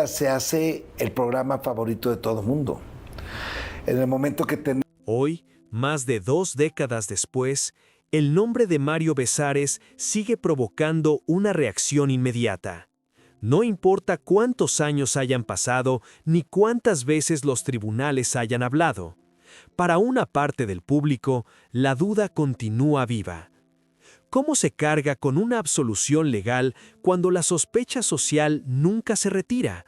Se hace el programa favorito de todo el mundo. En el momento que tenemos... Hoy, más de 2 décadas después, el nombre de Mario Besares sigue provocando una reacción inmediata. No importa cuántos años hayan pasado ni cuántas veces los tribunales hayan hablado. Para una parte del público, la duda continúa viva. ¿Cómo se carga con una absolución legal cuando la sospecha social nunca se retira?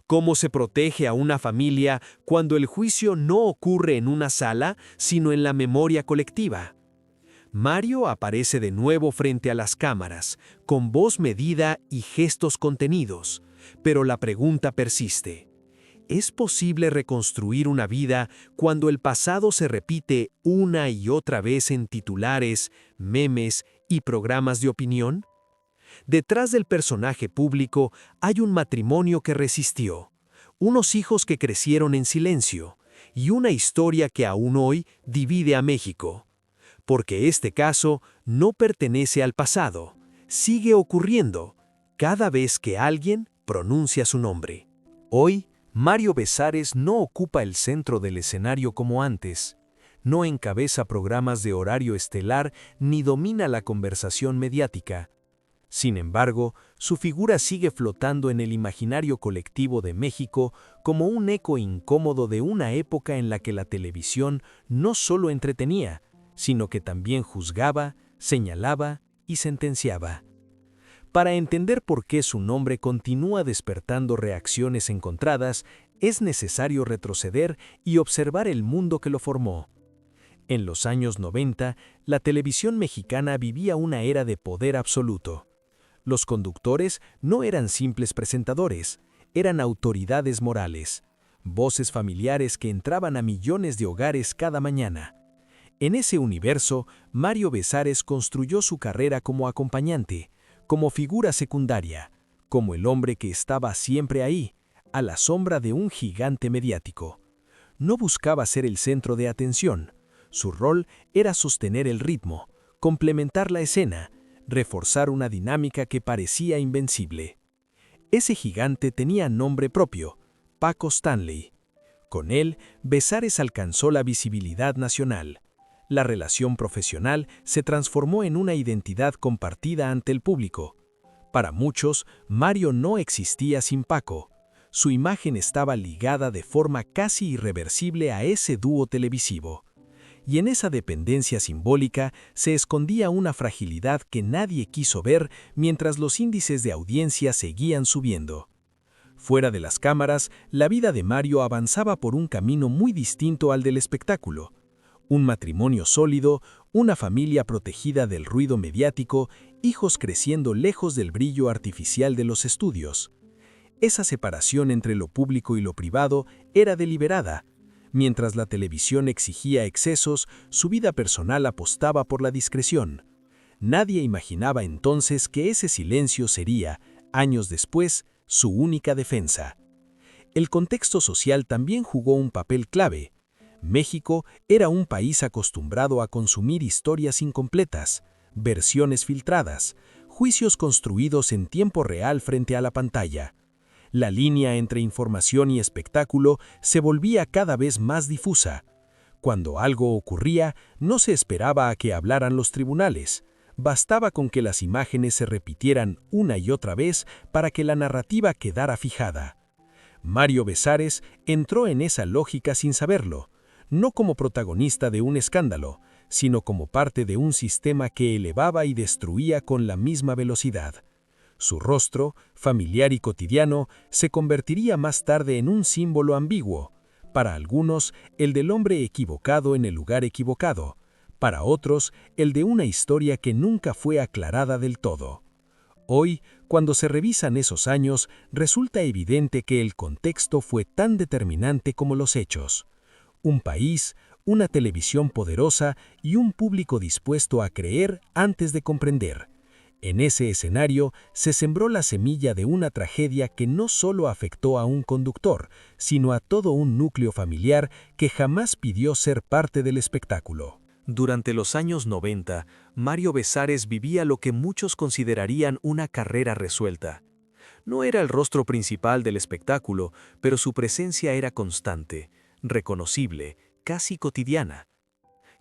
¿Cómo se protege a una familia cuando el juicio no ocurre en una sala, sino en la memoria colectiva? Mario aparece de nuevo frente a las cámaras, con voz medida y gestos contenidos, pero la pregunta persiste. ¿Es posible reconstruir una vida cuando el pasado se repite una y otra vez en titulares, memes y programas de opinión? Detrás del personaje público hay un matrimonio que resistió, unos hijos que crecieron en silencio y una historia que aún hoy divide a México. Porque este caso no pertenece al pasado, sigue ocurriendo cada vez que alguien pronuncia su nombre. Hoy, Mario Besares no ocupa el centro del escenario como antes, no encabeza programas de horario estelar ni domina la conversación mediática. Sin embargo, su figura sigue flotando en el imaginario colectivo de México como un eco incómodo de una época en la que la televisión no solo entretenía, sino que también juzgaba, señalaba y sentenciaba. Para entender por qué su nombre continúa despertando reacciones encontradas, es necesario retroceder y observar el mundo que lo formó. En los años 90, la televisión mexicana vivía una era de poder absoluto. Los conductores no eran simples presentadores, eran autoridades morales, voces familiares que entraban a millones de hogares cada mañana. En ese universo, Mario Besares construyó su carrera como acompañante, como figura secundaria, como el hombre que estaba siempre ahí, a la sombra de un gigante mediático. No buscaba ser el centro de atención. Su rol era sostener el ritmo, complementar la escena, reforzar una dinámica que parecía invencible. Ese gigante tenía nombre propio, Paco Stanley. Con él, Besares alcanzó la visibilidad nacional. La relación profesional se transformó en una identidad compartida ante el público. Para muchos, Mario no existía sin Paco. Su imagen estaba ligada de forma casi irreversible a ese dúo televisivo. Y en esa dependencia simbólica se escondía una fragilidad que nadie quiso ver mientras los índices de audiencia seguían subiendo. Fuera de las cámaras, la vida de Mario avanzaba por un camino muy distinto al del espectáculo. Un matrimonio sólido, una familia protegida del ruido mediático, hijos creciendo lejos del brillo artificial de los estudios. Esa separación entre lo público y lo privado era deliberada. Mientras la televisión exigía excesos, su vida personal apostaba por la discreción. Nadie imaginaba entonces que ese silencio sería, años después, su única defensa. El contexto social también jugó un papel clave. México era un país acostumbrado a consumir historias incompletas, versiones filtradas, juicios construidos en tiempo real frente a la pantalla. La línea entre información y espectáculo se volvía cada vez más difusa. Cuando algo ocurría, no se esperaba a que hablaran los tribunales. Bastaba con que las imágenes se repitieran una y otra vez para que la narrativa quedara fijada. Mario Besares entró en esa lógica sin saberlo, no como protagonista de un escándalo, sino como parte de un sistema que elevaba y destruía con la misma velocidad. Su rostro, familiar y cotidiano, se convertiría más tarde en un símbolo ambiguo. Para algunos, el del hombre equivocado en el lugar equivocado. Para otros, el de una historia que nunca fue aclarada del todo. Hoy, cuando se revisan esos años, resulta evidente que el contexto fue tan determinante como los hechos. Un país, una televisión poderosa y un público dispuesto a creer antes de comprender. En ese escenario se sembró la semilla de una tragedia que no solo afectó a un conductor, sino a todo un núcleo familiar que jamás pidió ser parte del espectáculo. Durante los años 90, Mario Besares vivía lo que muchos considerarían una carrera resuelta. No era el rostro principal del espectáculo, pero su presencia era constante, reconocible, casi cotidiana.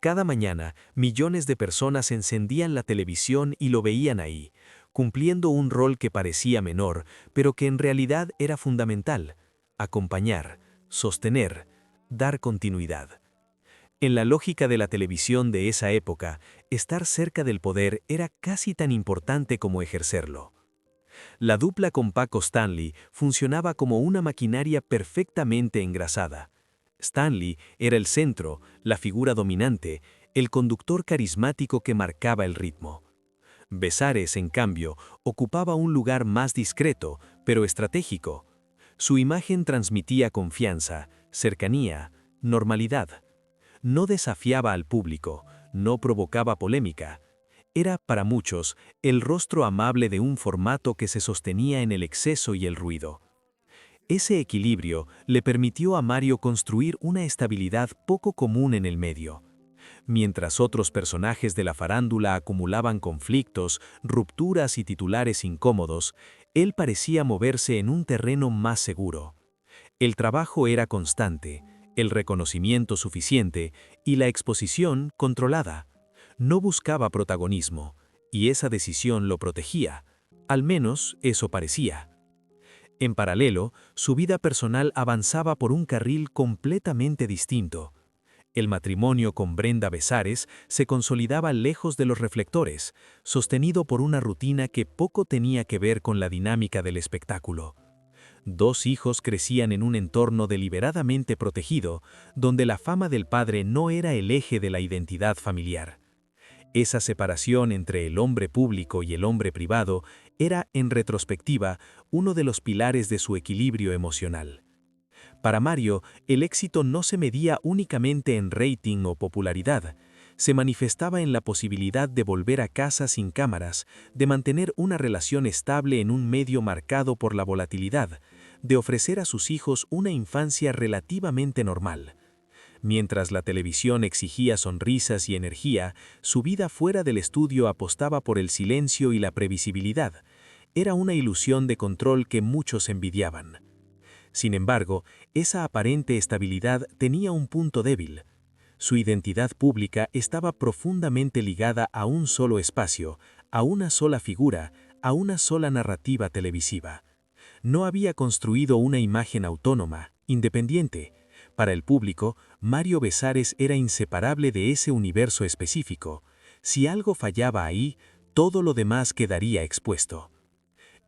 Cada mañana, millones de personas encendían la televisión y lo veían ahí, cumpliendo un rol que parecía menor, pero que en realidad era fundamental: acompañar, sostener, dar continuidad. En la lógica de la televisión de esa época, estar cerca del poder era casi tan importante como ejercerlo. La dupla con Paco Stanley funcionaba como una maquinaria perfectamente engrasada. Stanley era el centro, la figura dominante, el conductor carismático que marcaba el ritmo. Besares, en cambio, ocupaba un lugar más discreto, pero estratégico. Su imagen transmitía confianza, cercanía, normalidad. No desafiaba al público, no provocaba polémica. Era, para muchos, el rostro amable de un formato que se sostenía en el exceso y el ruido. Ese equilibrio le permitió a Mario construir una estabilidad poco común en el medio. Mientras otros personajes de la farándula acumulaban conflictos, rupturas y titulares incómodos, él parecía moverse en un terreno más seguro. El trabajo era constante, el reconocimiento suficiente y la exposición controlada. No buscaba protagonismo, y esa decisión lo protegía. Al menos eso parecía. En paralelo, su vida personal avanzaba por un carril completamente distinto. El matrimonio con Brenda Besares se consolidaba lejos de los reflectores, sostenido por una rutina que poco tenía que ver con la dinámica del espectáculo. 2 hijos crecían en un entorno deliberadamente protegido, donde la fama del padre no era el eje de la identidad familiar. Esa separación entre el hombre público y el hombre privado era, en retrospectiva, uno de los pilares de su equilibrio emocional. Para Mario, el éxito no se medía únicamente en rating o popularidad, se manifestaba en la posibilidad de volver a casa sin cámaras, de mantener una relación estable en un medio marcado por la volatilidad, de ofrecer a sus hijos una infancia relativamente normal. Mientras la televisión exigía sonrisas y energía, su vida fuera del estudio apostaba por el silencio y la previsibilidad. Era una ilusión de control que muchos envidiaban. Sin embargo, esa aparente estabilidad tenía un punto débil. Su identidad pública estaba profundamente ligada a un solo espacio, a una sola figura, a una sola narrativa televisiva. No había construido una imagen autónoma, independiente. Para el público, Mario Besares era inseparable de ese universo específico. Si algo fallaba ahí, todo lo demás quedaría expuesto.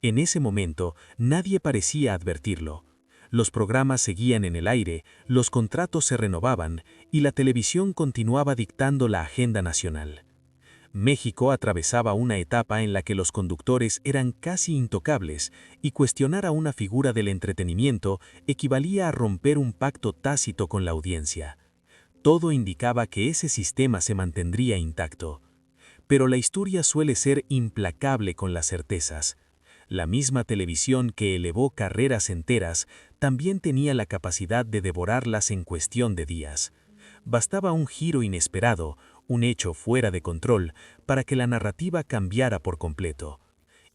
En ese momento, nadie parecía advertirlo. Los programas seguían en el aire, los contratos se renovaban y la televisión continuaba dictando la agenda nacional. México atravesaba una etapa en la que los conductores eran casi intocables y cuestionar a una figura del entretenimiento equivalía a romper un pacto tácito con la audiencia. Todo indicaba que ese sistema se mantendría intacto. Pero la historia suele ser implacable con las certezas. La misma televisión que elevó carreras enteras también tenía la capacidad de devorarlas en cuestión de días. Bastaba un giro inesperado, un hecho fuera de control, para que la narrativa cambiara por completo.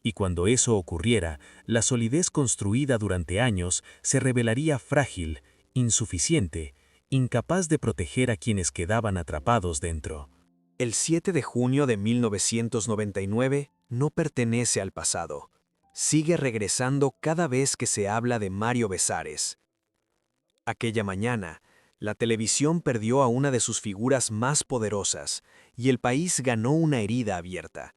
Y cuando eso ocurriera, la solidez construida durante años se revelaría frágil, insuficiente, incapaz de proteger a quienes quedaban atrapados dentro. El 7 de junio de 1999 no pertenece al pasado. Sigue regresando cada vez que se habla de Mario Besares. Aquella mañana, la televisión perdió a una de sus figuras más poderosas y el país ganó una herida abierta.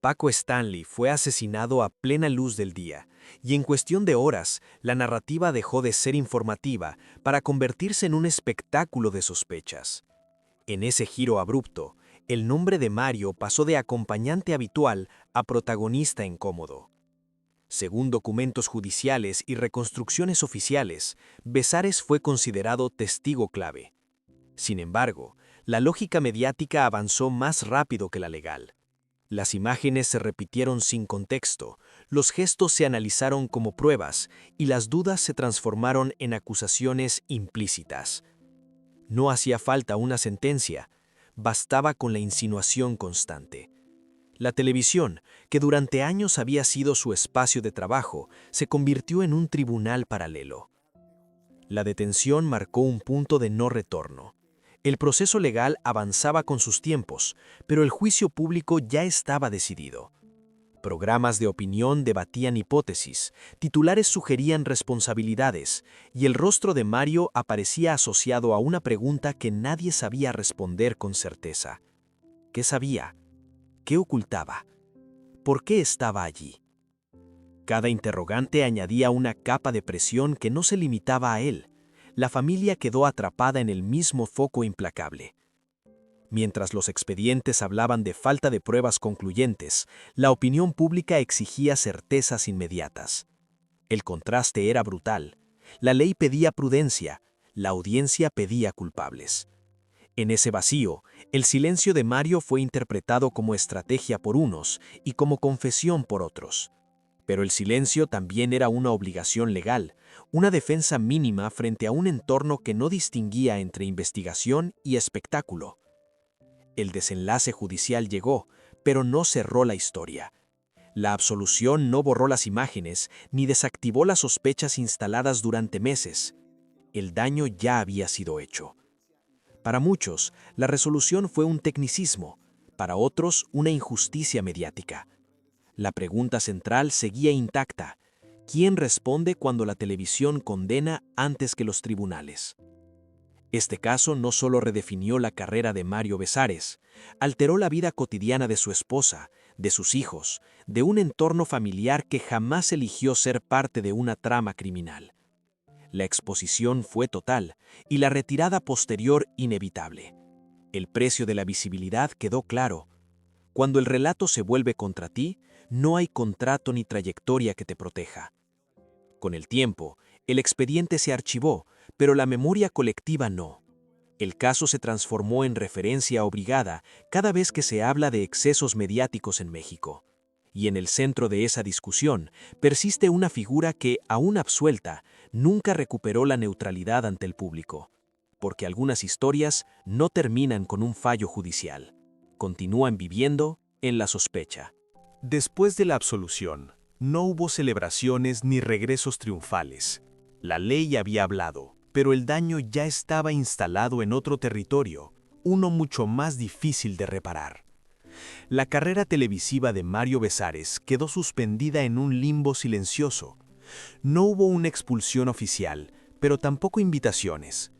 Paco Stanley fue asesinado a plena luz del día, y en cuestión de horas, la narrativa dejó de ser informativa para convertirse en un espectáculo de sospechas. En ese giro abrupto, el nombre de Mario pasó de acompañante habitual a protagonista incómodo. Según documentos judiciales y reconstrucciones oficiales, Besares fue considerado testigo clave. Sin embargo, la lógica mediática avanzó más rápido que la legal. Las imágenes se repitieron sin contexto, los gestos se analizaron como pruebas y las dudas se transformaron en acusaciones implícitas. No hacía falta una sentencia, bastaba con la insinuación constante. La televisión, que durante años había sido su espacio de trabajo, se convirtió en un tribunal paralelo. La detención marcó un punto de no retorno. El proceso legal avanzaba con sus tiempos, pero el juicio público ya estaba decidido. Programas de opinión debatían hipótesis, titulares sugerían responsabilidades, y el rostro de Mario aparecía asociado a una pregunta que nadie sabía responder con certeza. ¿Qué sabía? ¿Qué ocultaba? ¿Por qué estaba allí? Cada interrogante añadía una capa de presión que no se limitaba a él. La familia quedó atrapada en el mismo foco implacable. Mientras los expedientes hablaban de falta de pruebas concluyentes, la opinión pública exigía certezas inmediatas. El contraste era brutal. La ley pedía prudencia, la audiencia pedía culpables. En ese vacío, el silencio de Mario fue interpretado como estrategia por unos y como confesión por otros. Pero el silencio también era una obligación legal, una defensa mínima frente a un entorno que no distinguía entre investigación y espectáculo. El desenlace judicial llegó, pero no cerró la historia. La absolución no borró las imágenes ni desactivó las sospechas instaladas durante meses. El daño ya había sido hecho. Para muchos, la resolución fue un tecnicismo, para otros una injusticia mediática. La pregunta central seguía intacta: ¿quién responde cuando la televisión condena antes que los tribunales? Este caso no solo redefinió la carrera de Mario Besares, alteró la vida cotidiana de su esposa, de sus hijos, de un entorno familiar que jamás eligió ser parte de una trama criminal. La exposición fue total y la retirada posterior inevitable. El precio de la visibilidad quedó claro. Cuando el relato se vuelve contra ti, no hay contrato ni trayectoria que te proteja. Con el tiempo, el expediente se archivó, pero la memoria colectiva no. El caso se transformó en referencia obligada cada vez que se habla de excesos mediáticos en México. Y en el centro de esa discusión persiste una figura que, aún absuelta, nunca recuperó la neutralidad ante el público. Porque algunas historias no terminan con un fallo judicial. Continúan viviendo en la sospecha. Después de la absolución, no hubo celebraciones ni regresos triunfales. La ley había hablado, pero el daño ya estaba instalado en otro territorio, uno mucho más difícil de reparar. La carrera televisiva de Mario Besares quedó suspendida en un limbo silencioso. No hubo una expulsión oficial, pero tampoco invitaciones.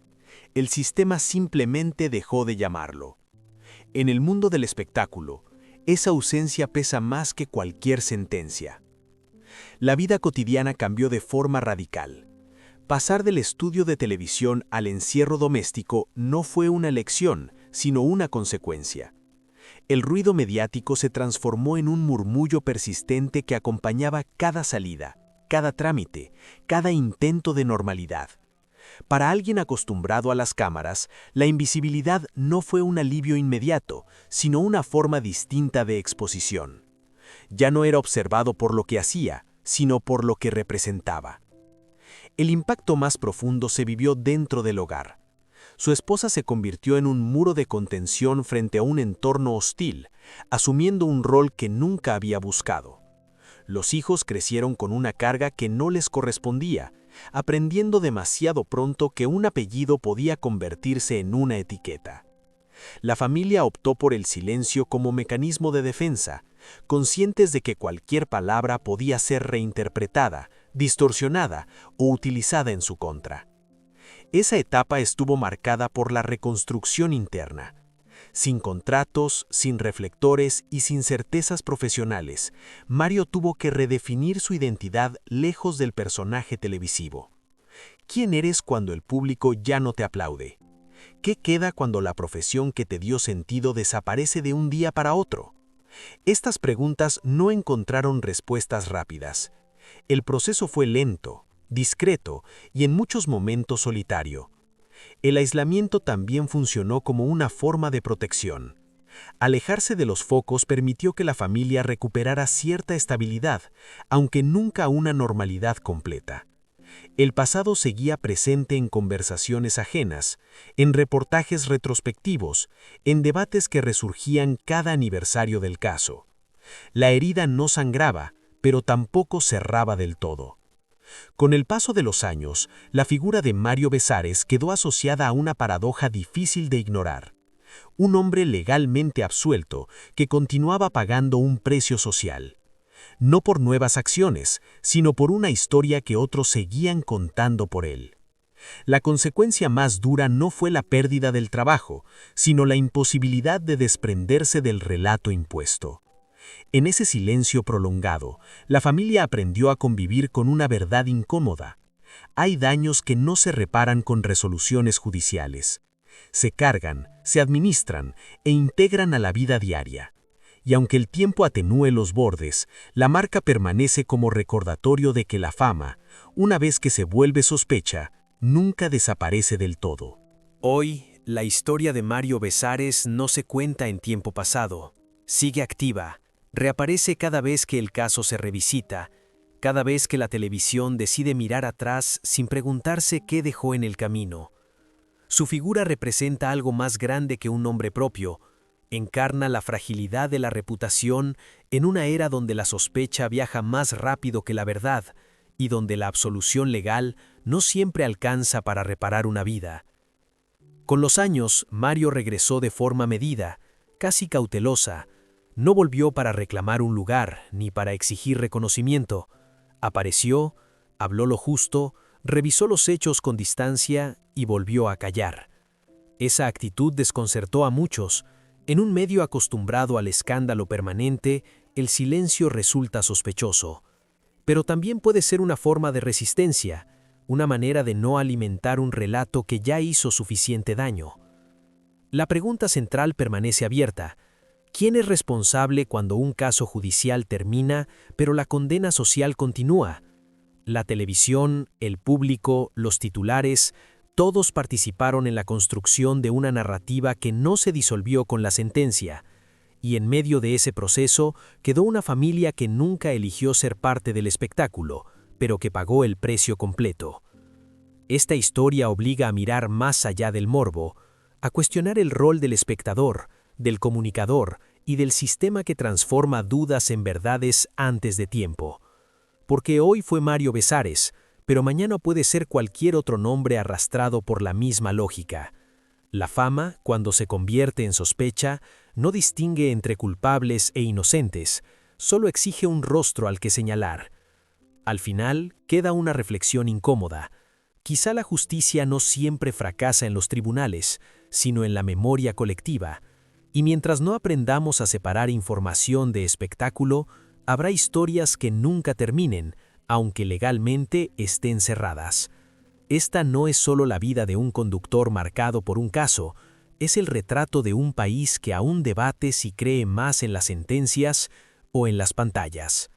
El sistema simplemente dejó de llamarlo. En el mundo del espectáculo, esa ausencia pesa más que cualquier sentencia. La vida cotidiana cambió de forma radical. Pasar del estudio de televisión al encierro doméstico no fue una elección, sino una consecuencia. El ruido mediático se transformó en un murmullo persistente que acompañaba cada salida, cada trámite, cada intento de normalidad. Para alguien acostumbrado a las cámaras, la invisibilidad no fue un alivio inmediato, sino una forma distinta de exposición. Ya no era observado por lo que hacía, sino por lo que representaba. El impacto más profundo se vivió dentro del hogar. Su esposa se convirtió en un muro de contención frente a un entorno hostil, asumiendo un rol que nunca había buscado. Los hijos crecieron con una carga que no les correspondía, aprendiendo demasiado pronto que un apellido podía convertirse en una etiqueta. La familia optó por el silencio como mecanismo de defensa, conscientes de que cualquier palabra podía ser reinterpretada, distorsionada o utilizada en su contra. Esa etapa estuvo marcada por la reconstrucción interna. Sin contratos, sin reflectores y sin certezas profesionales, Mario tuvo que redefinir su identidad lejos del personaje televisivo. ¿Quién eres cuando el público ya no te aplaude? ¿Qué queda cuando la profesión que te dio sentido desaparece de un día para otro? Estas preguntas no encontraron respuestas rápidas. El proceso fue lento, discreto y en muchos momentos solitario. El aislamiento también funcionó como una forma de protección. Alejarse de los focos permitió que la familia recuperara cierta estabilidad, aunque nunca una normalidad completa. El pasado seguía presente en conversaciones ajenas, en reportajes retrospectivos, en debates que resurgían cada aniversario del caso. La herida no sangraba, pero tampoco cerraba del todo. Con el paso de los años, la figura de Mario Besares quedó asociada a una paradoja difícil de ignorar. Un hombre legalmente absuelto que continuaba pagando un precio social. No por nuevas acciones, sino por una historia que otros seguían contando por él. La consecuencia más dura no fue la pérdida del trabajo, sino la imposibilidad de desprenderse del relato impuesto. En ese silencio prolongado, la familia aprendió a convivir con una verdad incómoda. Hay daños que no se reparan con resoluciones judiciales. Se cargan, se administran e integran a la vida diaria. Y aunque el tiempo atenúe los bordes, la marca permanece como recordatorio de que la fama, una vez que se vuelve sospecha, nunca desaparece del todo. Hoy, la historia de Mario Besares no se cuenta en tiempo pasado. Sigue activa, reaparece cada vez que el caso se revisita, cada vez que la televisión decide mirar atrás sin preguntarse qué dejó en el camino. Su figura representa algo más grande que un nombre propio. Encarna la fragilidad de la reputación en una era donde la sospecha viaja más rápido que la verdad y donde la absolución legal no siempre alcanza para reparar una vida. Con los años, Mario regresó de forma medida, casi cautelosa. No volvió para reclamar un lugar ni para exigir reconocimiento. Apareció, habló lo justo, revisó los hechos con distancia y volvió a callar. Esa actitud desconcertó a muchos. En un medio acostumbrado al escándalo permanente, el silencio resulta sospechoso. Pero también puede ser una forma de resistencia, una manera de no alimentar un relato que ya hizo suficiente daño. La pregunta central permanece abierta. ¿Quién es responsable cuando un caso judicial termina, pero la condena social continúa? La televisión, el público, los titulares, todos participaron en la construcción de una narrativa que no se disolvió con la sentencia, y en medio de ese proceso quedó una familia que nunca eligió ser parte del espectáculo, pero que pagó el precio completo. Esta historia obliga a mirar más allá del morbo, a cuestionar el rol del espectador, del comunicador y del sistema que transforma dudas en verdades antes de tiempo. Porque hoy fue Mario Besares, pero mañana puede ser cualquier otro nombre arrastrado por la misma lógica. La fama, cuando se convierte en sospecha, no distingue entre culpables e inocentes, solo exige un rostro al que señalar. Al final, queda una reflexión incómoda. Quizá la justicia no siempre fracasa en los tribunales, sino en la memoria colectiva, y mientras no aprendamos a separar información de espectáculo, habrá historias que nunca terminen, aunque legalmente estén cerradas. Esta no es solo la vida de un conductor marcado por un caso, es el retrato de un país que aún debate si cree más en las sentencias o en las pantallas.